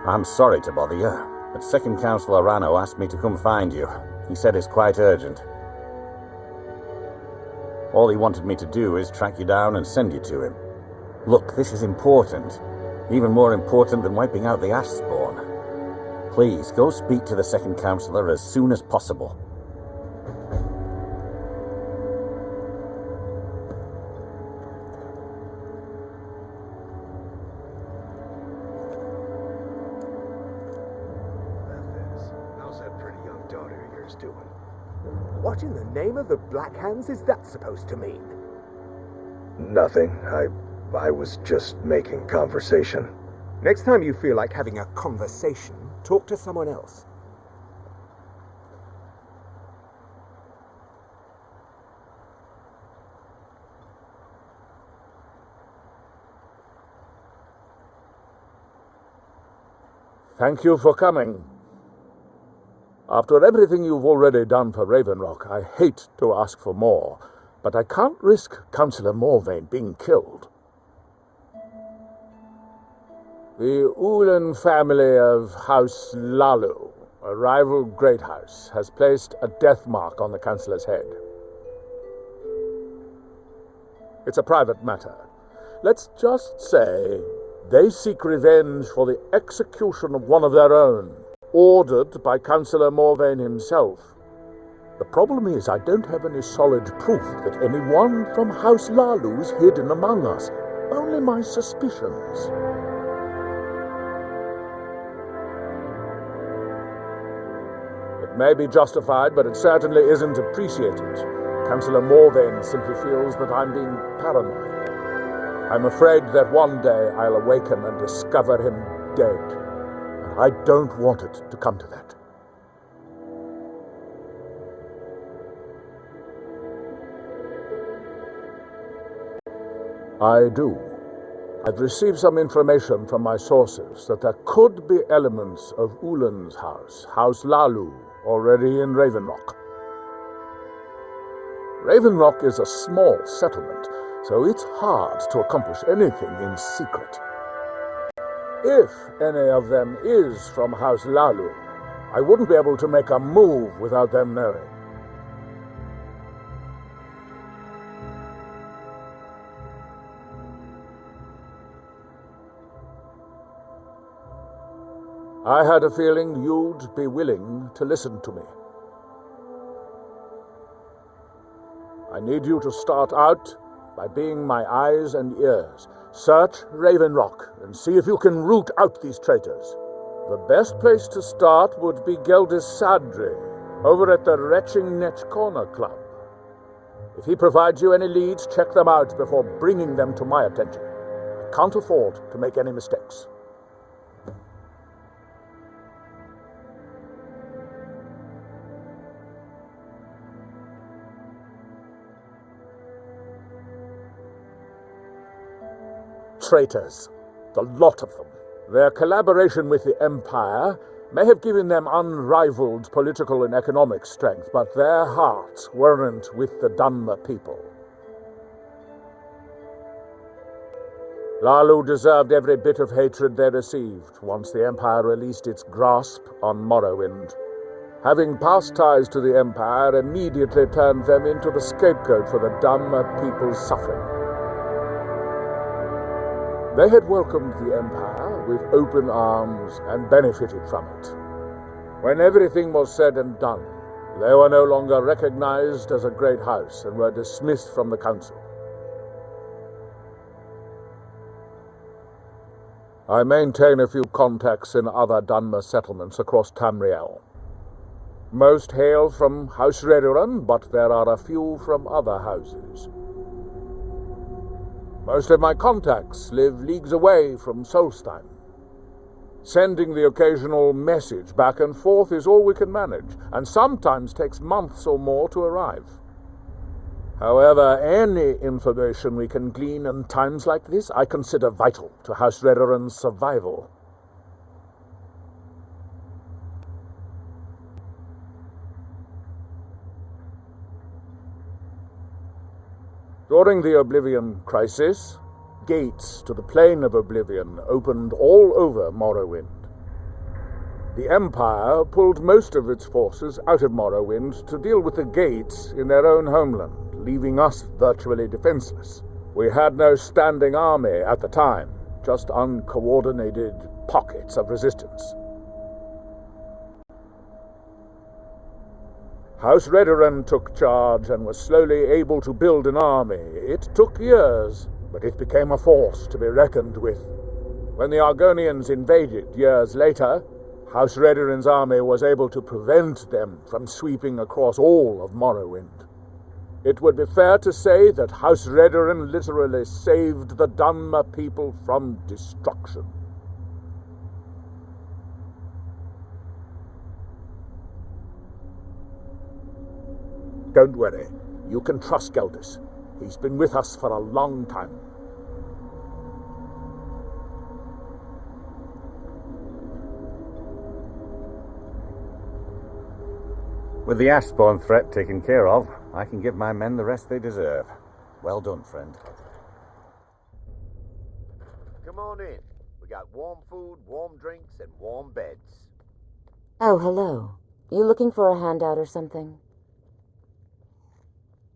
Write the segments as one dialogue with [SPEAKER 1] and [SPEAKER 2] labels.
[SPEAKER 1] I'm sorry to bother you, but Second Councillor Rano asked me to come find you. He said it's quite urgent. All he wanted me to do is track you down and send you to him. Look, this is important. Even more important than wiping out the ash spawn. Please, go speak to the Second Councillor as soon as possible.
[SPEAKER 2] How's that pretty young daughter of yours doing?
[SPEAKER 3] What in the name of the Black Hands is that supposed to mean?
[SPEAKER 2] Nothing. I was just making conversation.
[SPEAKER 3] Next time you feel like having a conversation, talk to someone else.
[SPEAKER 4] Thank you for coming. After everything you've already done for Raven Rock, I hate to ask for more, but I can't risk Councillor Morvain being killed. The Ulan family of House Lalu, a rival great house, has placed a death mark on the Councillor's head. It's a private matter. Let's just say they seek revenge for the execution of one of their own, ordered by Councillor Morvain himself. The problem is I don't have any solid proof that anyone from House Lalu is hidden among us. Only my suspicions. It may be justified, but it certainly isn't appreciated. Councillor Morvain simply feels that I'm being paranoid. I'm afraid that one day I'll awaken and discover him dead. And I don't want it to come to that. I do. I've received some information from my sources that there could be elements of Ulan's house, House Lalu, already in Raven Rock. Raven Rock is a small settlement, so it's hard to accomplish anything in secret. If any of them is from House Lalu, I wouldn't be able to make a move without them knowing. I had a feeling you'd be willing to listen to me. I need you to start out by being my eyes and ears. Search Raven Rock and see if you can root out these traitors. The best place to start would be Geldis Sadri, over at the Retching Netch Corner Club. If he provides you any leads, check them out before bringing them to my attention. I can't afford to make any mistakes. Traitors, the lot of them. Their collaboration with the Empire may have given them unrivaled political and economic strength, but their hearts weren't with the Dunmer people. Lalu deserved every bit of hatred they received once the Empire released its grasp on Morrowind. Having past ties to the Empire immediately turned them into the scapegoat for the Dunmer people's suffering. They had welcomed the Empire with open arms and benefited from it. When everything was said and done, they were no longer recognized as a great house and were dismissed from the council. I maintain a few contacts in other Dunmer settlements across Tamriel. Most hail from House Redoran, but there are a few from other houses. Most of my contacts live leagues away from Solstheim. Sending the occasional message back and forth is all we can manage, and sometimes takes months or more to arrive. However, any information we can glean in times like this I consider vital to House Redoran's survival. During the Oblivion Crisis, gates to the Plane of Oblivion opened all over Morrowind. The Empire pulled most of its forces out of Morrowind to deal with the Gates in their own homeland, leaving us virtually defenseless. We had no standing army at the time, just uncoordinated pockets of resistance. House Redoran took charge and was slowly able to build an army. It took years, but it became a force to be reckoned with. When the Argonians invaded years later, House Redoran's army was able to prevent them from sweeping across all of Morrowind. It would be fair to say that House Redoran literally saved the Dunmer people from destruction. Don't worry. You can trust Geldis. He's been with us for a long time.
[SPEAKER 1] With the Ashspawn threat taken care of, I can give my men the rest they deserve. Well done, friend.
[SPEAKER 5] Come on in. We got warm food, warm drinks, and warm beds.
[SPEAKER 6] Oh, hello. You looking for a handout or something?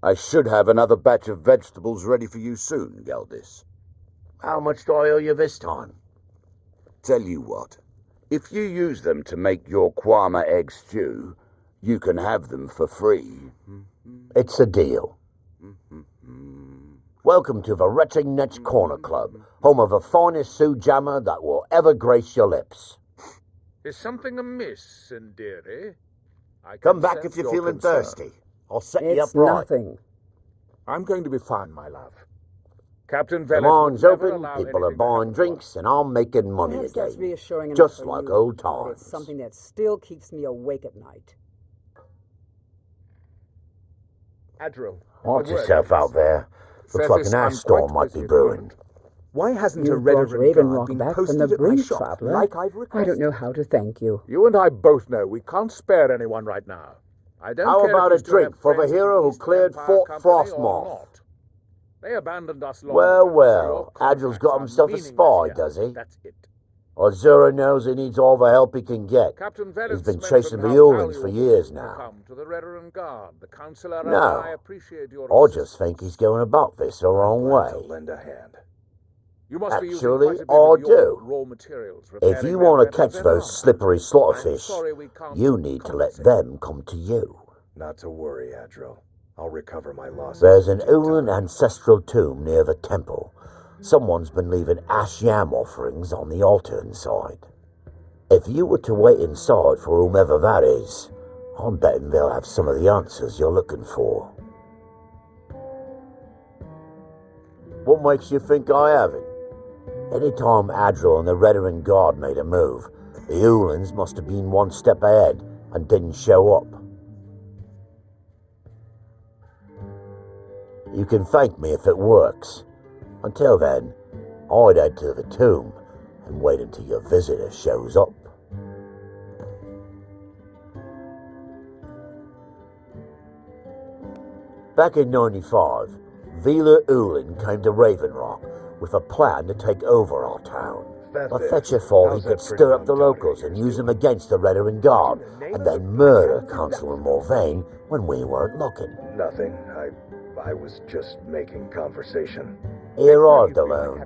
[SPEAKER 5] I should have another batch of vegetables ready for you soon, Geldis. How much do I owe you this time? Tell you what, if you use them to make your Kwama egg stew, you can have them for free. It's a deal. Welcome to the Retching Netch Corner Club, home of the finest Sue Jammer that will ever grace your lips.
[SPEAKER 4] Is something amiss, Indiri?
[SPEAKER 5] Come back if you're feeling thirsty. I'll set you up
[SPEAKER 3] It's
[SPEAKER 5] right.
[SPEAKER 3] nothing.
[SPEAKER 4] I'm going to be fine, my love. Captain
[SPEAKER 5] The
[SPEAKER 4] Velet
[SPEAKER 5] barn's
[SPEAKER 4] would never
[SPEAKER 5] open,
[SPEAKER 4] allow
[SPEAKER 5] people are
[SPEAKER 4] anything to
[SPEAKER 5] buying
[SPEAKER 4] happen to
[SPEAKER 5] drinks,
[SPEAKER 4] us.
[SPEAKER 5] and I'm making money
[SPEAKER 7] Perhaps that's
[SPEAKER 5] again.
[SPEAKER 7] reassuring enough
[SPEAKER 5] Just
[SPEAKER 7] for
[SPEAKER 5] like
[SPEAKER 7] you,
[SPEAKER 5] old
[SPEAKER 7] but
[SPEAKER 5] times.
[SPEAKER 7] it's something that still keeps me awake at night.
[SPEAKER 4] Adriel,
[SPEAKER 5] Watch
[SPEAKER 4] a word,
[SPEAKER 5] yourself out there. Looks like
[SPEAKER 4] Cephas,
[SPEAKER 5] an
[SPEAKER 4] I'm
[SPEAKER 5] ash storm
[SPEAKER 4] quite
[SPEAKER 5] might
[SPEAKER 4] busy
[SPEAKER 5] be
[SPEAKER 4] at the
[SPEAKER 5] brewing.
[SPEAKER 4] moment.
[SPEAKER 3] Why hasn't
[SPEAKER 7] You
[SPEAKER 3] a
[SPEAKER 7] brought
[SPEAKER 3] Redoran guard
[SPEAKER 7] Ravenrock
[SPEAKER 3] been
[SPEAKER 7] back from
[SPEAKER 3] posted
[SPEAKER 7] the
[SPEAKER 3] at my
[SPEAKER 7] brink,
[SPEAKER 3] shop
[SPEAKER 7] traveler.
[SPEAKER 3] like I've
[SPEAKER 7] I
[SPEAKER 3] requested?
[SPEAKER 7] don't know how to thank you.
[SPEAKER 4] You and I both know we can't spare anyone right now. I don't
[SPEAKER 5] How
[SPEAKER 4] care
[SPEAKER 5] about
[SPEAKER 4] if
[SPEAKER 5] a
[SPEAKER 4] you still
[SPEAKER 5] drink
[SPEAKER 4] have
[SPEAKER 5] for the
[SPEAKER 4] friends in
[SPEAKER 5] hero who
[SPEAKER 4] East
[SPEAKER 5] cleared
[SPEAKER 4] Empire
[SPEAKER 5] Fort
[SPEAKER 4] Company or
[SPEAKER 5] Frostmoth?
[SPEAKER 4] not. They abandoned us long
[SPEAKER 5] Well,
[SPEAKER 4] ago, so
[SPEAKER 5] well,
[SPEAKER 4] your
[SPEAKER 5] Adril's
[SPEAKER 4] contacts
[SPEAKER 5] got
[SPEAKER 4] are
[SPEAKER 5] himself a
[SPEAKER 4] meaningless
[SPEAKER 5] spy,
[SPEAKER 4] here.
[SPEAKER 5] does he?
[SPEAKER 4] That's it.
[SPEAKER 5] Azura knows he needs all the help he can get.
[SPEAKER 4] Captain
[SPEAKER 5] He's
[SPEAKER 4] Velen's
[SPEAKER 5] been
[SPEAKER 4] mentioned
[SPEAKER 5] chasing
[SPEAKER 4] how
[SPEAKER 5] the Ulans for
[SPEAKER 4] valuable
[SPEAKER 5] years
[SPEAKER 4] you will
[SPEAKER 5] now.
[SPEAKER 4] come to the Redoran Guard. The Councillor and
[SPEAKER 5] No,
[SPEAKER 4] I appreciate your
[SPEAKER 5] I
[SPEAKER 4] assistance.
[SPEAKER 5] just think he's going about this the wrong
[SPEAKER 2] Glad to
[SPEAKER 5] way.
[SPEAKER 2] lend a hand.
[SPEAKER 4] You must be using
[SPEAKER 5] Actually,
[SPEAKER 4] quite a bit
[SPEAKER 5] I
[SPEAKER 4] of your
[SPEAKER 5] do.
[SPEAKER 4] raw materials.
[SPEAKER 5] If
[SPEAKER 4] repairing
[SPEAKER 5] you
[SPEAKER 4] their
[SPEAKER 5] want to
[SPEAKER 4] weapons
[SPEAKER 5] catch
[SPEAKER 4] and
[SPEAKER 5] those
[SPEAKER 4] armor.
[SPEAKER 5] slippery
[SPEAKER 4] I'm
[SPEAKER 5] slaughterfish,
[SPEAKER 4] sorry we can't
[SPEAKER 5] you need to let
[SPEAKER 4] compensate.
[SPEAKER 5] them come to you.
[SPEAKER 2] Not to worry, Adril. I'll recover my losses.
[SPEAKER 5] There's
[SPEAKER 2] in
[SPEAKER 5] an
[SPEAKER 2] due
[SPEAKER 5] Ulan
[SPEAKER 2] time.
[SPEAKER 5] ancestral tomb near the temple. Someone's been leaving ash yam offerings on the altar inside. If you were to wait inside for whomever that is, I'm betting they'll have some of the answers you're looking for. What makes you think I haven't? Anytime Adril and the Redoran Guard made a move, the Ulans must have been one step ahead and didn't show up. You can thank me if it works. Until then, I'd head to the tomb and wait until your visitor shows up. Back in 95, Vila Ulan came to Ravenrock with a plan to take over our town. The Fetcher thought he could stir up the locals and use them against the Redoran Guard, and then murder Councillor Morvain when we weren't looking.
[SPEAKER 2] Nothing. I was just making conversation.
[SPEAKER 5] He arrived alone,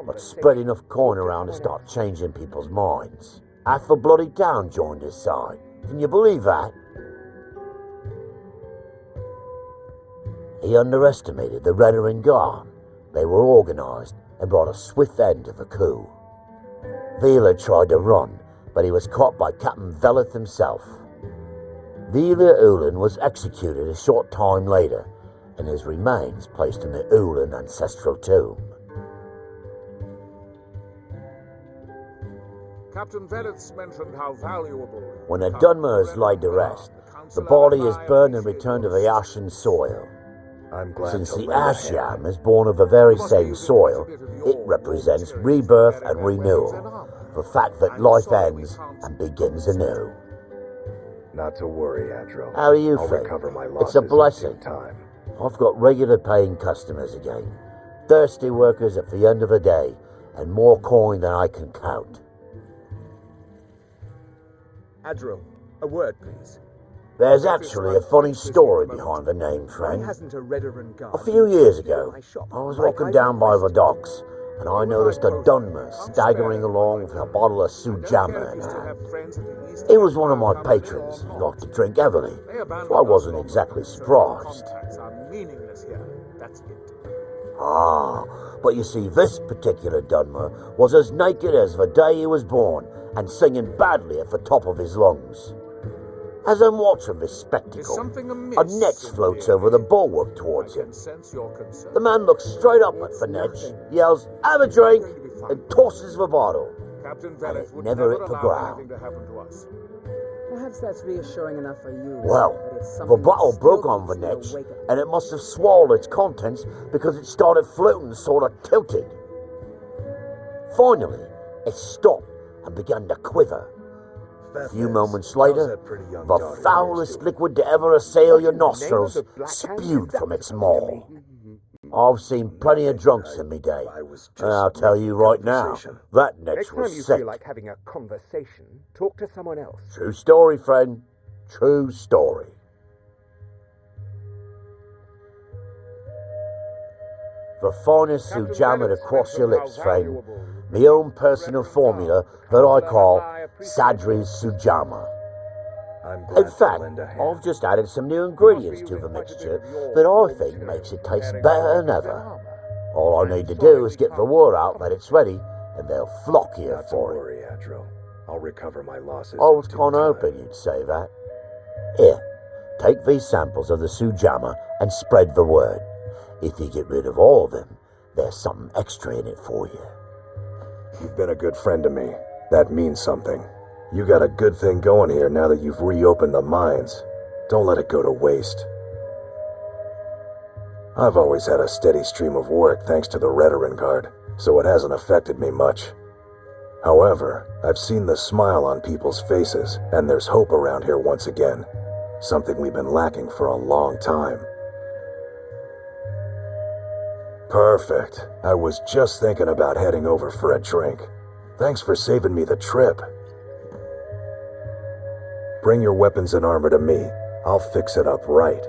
[SPEAKER 5] but spread enough coin around to start changing people's minds. Half the bloody town joined his side. Can you believe that? He underestimated the Redoran Guard. They were organised and brought a swift end to the coup. Vila tried to run, but he was caught by Captain Veleth himself. Vila Ulan was executed a short time later, and his remains placed in the Ulan ancestral tomb.
[SPEAKER 4] Captain Velez mentioned how valuable.
[SPEAKER 5] When a Dunmer is laid to rest, the body is burned and returned to the ashen soil.
[SPEAKER 2] I'm glad
[SPEAKER 5] Since
[SPEAKER 2] to
[SPEAKER 5] the
[SPEAKER 2] lend a
[SPEAKER 5] ash
[SPEAKER 2] hand.
[SPEAKER 5] yam is born of the very same soil, it represents rebirth and renewal, the fact that life ends and begins anew.
[SPEAKER 2] Not to worry, Adril.
[SPEAKER 5] How do you
[SPEAKER 2] I'll
[SPEAKER 5] think?
[SPEAKER 2] recover my
[SPEAKER 5] It's
[SPEAKER 2] losses
[SPEAKER 5] a blessing.
[SPEAKER 2] in due time.
[SPEAKER 5] I've got regular paying customers again, thirsty workers at the end of the day, and more coin than I can count.
[SPEAKER 3] Adril, a word, please.
[SPEAKER 5] There's actually a funny story behind the name,
[SPEAKER 3] Why
[SPEAKER 5] friend.
[SPEAKER 3] hasn't a Redarin guard...
[SPEAKER 5] A few years
[SPEAKER 3] been
[SPEAKER 5] ago,
[SPEAKER 3] my shop,
[SPEAKER 5] I was
[SPEAKER 3] like
[SPEAKER 5] walking
[SPEAKER 3] I
[SPEAKER 5] down by the
[SPEAKER 3] requested?
[SPEAKER 5] docks, and I noticed a Dunmer staggering along with a bottle of Sujamma in hand. He was one of my patrons and liked to drink heavily, so I wasn't exactly surprised. Ah, but you see, this particular Dunmer was as naked as the day he was born, and singing badly at the top of his lungs. As I'm watching this spectacle, a Netch floats over the bulwark towards him. The man looks straight up at the Netch, yells, "Have a drink," and tosses the bottle. And it never hit the ground.
[SPEAKER 7] Perhaps that's reassuring enough for you.
[SPEAKER 5] Well,
[SPEAKER 7] but it's
[SPEAKER 5] the
[SPEAKER 7] something
[SPEAKER 5] bottle
[SPEAKER 7] that still
[SPEAKER 5] broke on the
[SPEAKER 7] keeps me
[SPEAKER 5] Netch,
[SPEAKER 7] awake at
[SPEAKER 5] and it must have swallowed its contents because it started floating sort of tilted. Finally, it stopped and began to quiver. A few moments later, the foulest liquid to ever assail your nostrils spewed from its maw. I've seen plenty of drunks in me day, and I'll tell you right now, that Netch
[SPEAKER 3] Next time
[SPEAKER 5] was
[SPEAKER 3] you
[SPEAKER 5] sick.
[SPEAKER 3] feel like having a conversation, talk to someone else.
[SPEAKER 5] True story, friend. True story. The finest Sujamma to cross your lips, friend. My own personal formula that I call Sadri's Sujamma. In fact, I've just added some new ingredients to the mixture that I think makes it taste better than ever. All I need to do is get the word out that it's ready, and they'll flock here for it.
[SPEAKER 2] Adril. I'll recover my losses.
[SPEAKER 5] I was kind of hoping you'd say that. Here, take these samples of the Sujamma and spread the word. If you get rid of all of them, there's something extra in it for you.
[SPEAKER 2] You've been a good friend to me. That means something. You got a good thing going here now that you've reopened the mines. Don't let it go to waste. I've always had a steady stream of work thanks to the Redarin Guard, so it hasn't affected me much. However, I've seen the smile on people's faces, and there's hope around here once again. Something we've been lacking for a long time. Perfect. I was just thinking about heading over for a drink. Thanks for saving me the trip. Bring your weapons and armor to me. I'll fix it up right.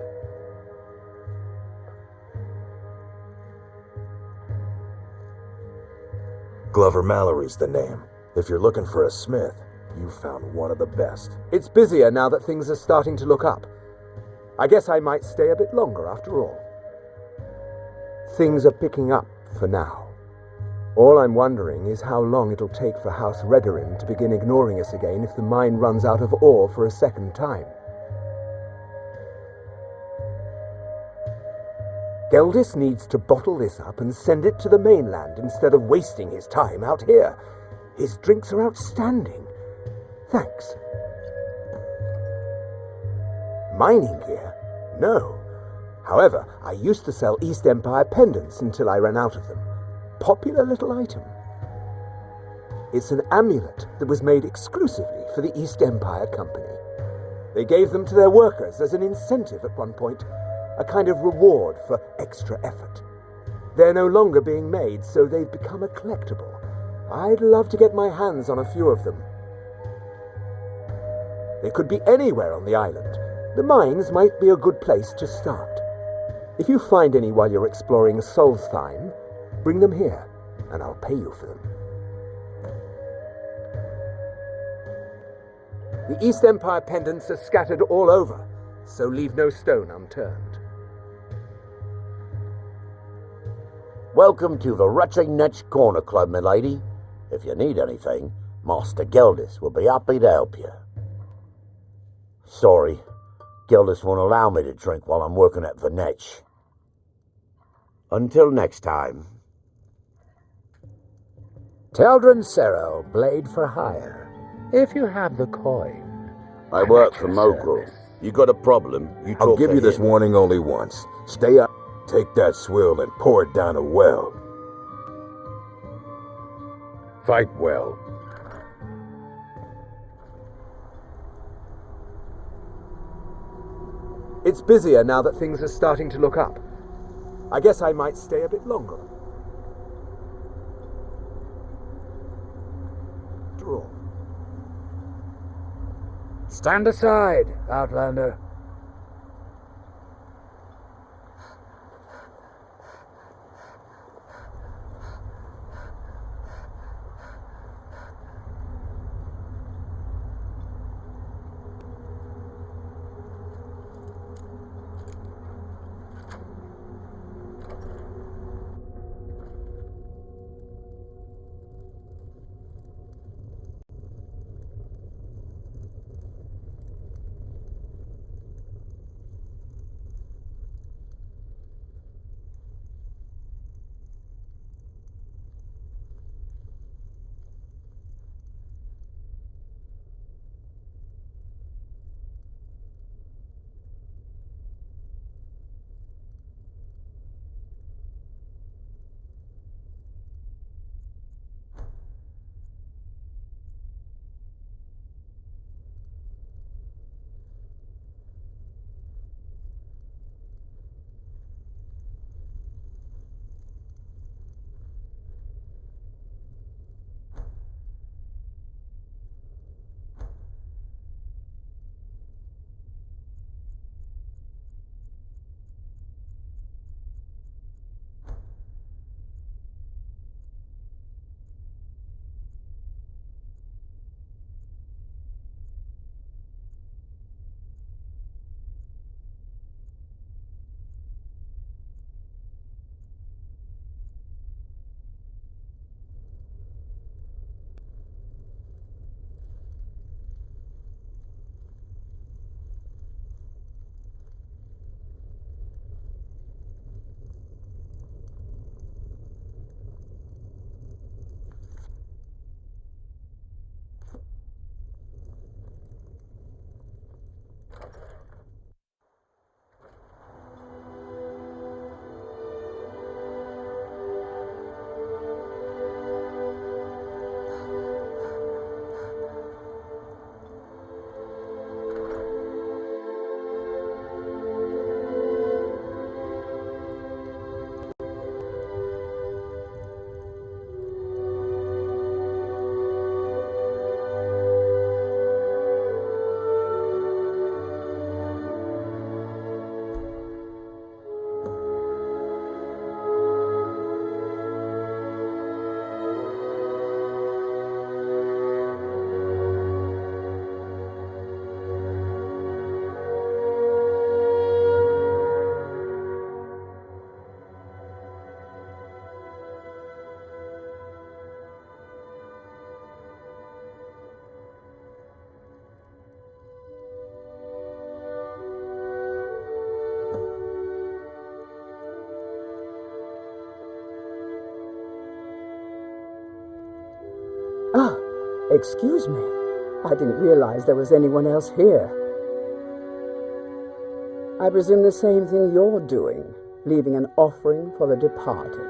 [SPEAKER 2] Glover Mallory's the name. If you're looking for a smith, you found one of the best.
[SPEAKER 3] It's busier now that things are starting to look up. I guess I might stay a bit longer after all. Things are picking up for now. All I'm wondering is how long it'll take for House Redarin to begin ignoring us again if the mine runs out of ore for a second time. Geldis needs to bottle this up and send it to the mainland instead of wasting his time out here. His drinks are outstanding. Thanks. Mining gear? No. However, I used to sell East Empire pendants until I ran out of them. Popular little item. It's an amulet that was made exclusively for the East Empire Company. They gave them to their workers as an incentive at one point, a kind of reward for extra effort. They're no longer being made, so they've become a collectible. I'd love to get my hands on a few of them. They could be anywhere on the island. The mines might be a good place to start. If you find any while you're exploring Solstheim, bring them here, and I'll pay you for them. The East Empire pendants are scattered all over, so leave no stone unturned.
[SPEAKER 5] Welcome to the Wretched Netch Corner Club, my lady. If you need anything, Master Geldis will be happy to help you. Sorry, Geldis won't allow me to drink while I'm working at the Netch. Until next time.
[SPEAKER 8] Teldrin Sero, blade for hire. If you have the coin.
[SPEAKER 1] I work for Mogul. You got a problem, you talk
[SPEAKER 2] I'll give
[SPEAKER 1] to
[SPEAKER 2] you this
[SPEAKER 1] him.
[SPEAKER 2] warning only once. Stay up, take that swill, and pour it down a well. Fight well.
[SPEAKER 3] It's busier now that things are starting to look up. I guess I might stay a bit longer. After all.
[SPEAKER 8] Stand aside, Outlander.
[SPEAKER 7] Ah, excuse me. I didn't realize there was anyone else here. I presume the same thing you're doing, leaving an offering for the departed.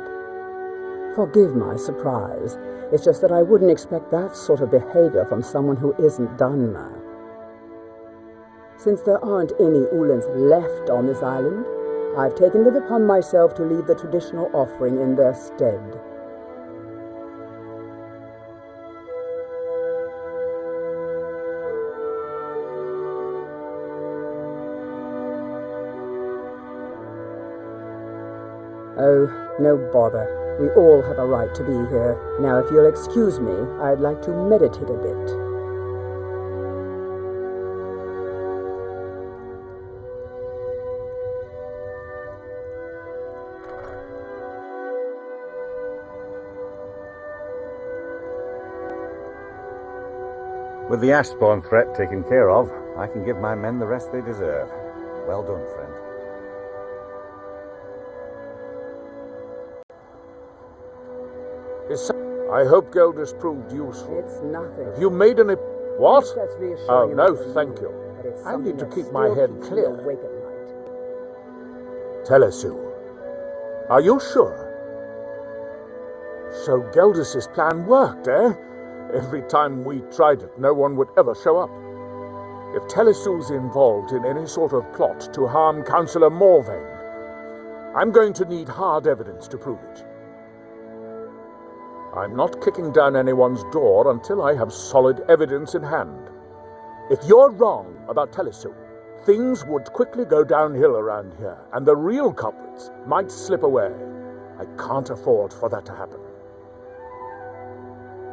[SPEAKER 7] Forgive my surprise. It's just that I wouldn't expect that sort of behavior from someone who isn't Dunmer. Since there aren't any Ulans left on this island, I've taken it upon myself to leave the traditional offering in their stead. Oh, no bother. We all have a right to be here. Now, if you'll excuse me, I'd like to meditate a bit.
[SPEAKER 1] With the Ashspawn threat taken care of, I can give my men the rest they deserve. Well done, friend.
[SPEAKER 4] I hope Gelders proved useful.
[SPEAKER 7] It's nothing.
[SPEAKER 4] Have you made any... What?
[SPEAKER 7] That's reassuring
[SPEAKER 4] Oh, no,
[SPEAKER 7] enough for
[SPEAKER 4] thank
[SPEAKER 7] you,
[SPEAKER 4] you.
[SPEAKER 7] but it's
[SPEAKER 4] I need to
[SPEAKER 7] something
[SPEAKER 4] keep
[SPEAKER 7] that
[SPEAKER 4] my
[SPEAKER 7] still
[SPEAKER 4] head
[SPEAKER 7] keeps me
[SPEAKER 4] clear.
[SPEAKER 7] awake at night.
[SPEAKER 4] Telesu, are you sure? So Gelders' plan worked, eh? Every time we tried it, no one would ever show up. If Telesu's involved in any sort of plot to harm Councillor Morvain, I'm going to need hard evidence to prove it. I'm not kicking down anyone's door until I have solid evidence in hand. If you're wrong about Telesu, things would quickly go downhill around here, and the real culprits might slip away. I can't afford for that to happen.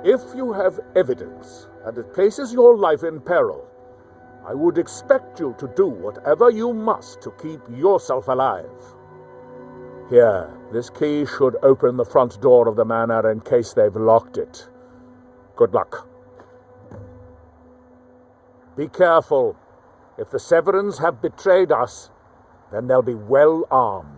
[SPEAKER 4] If you have evidence and it places your life in peril, I would expect you to do whatever you must to keep yourself alive. Here, this key should open the front door of the manor in case they've locked it. Good luck. Be careful. If the Severins have betrayed us, then they'll be well armed.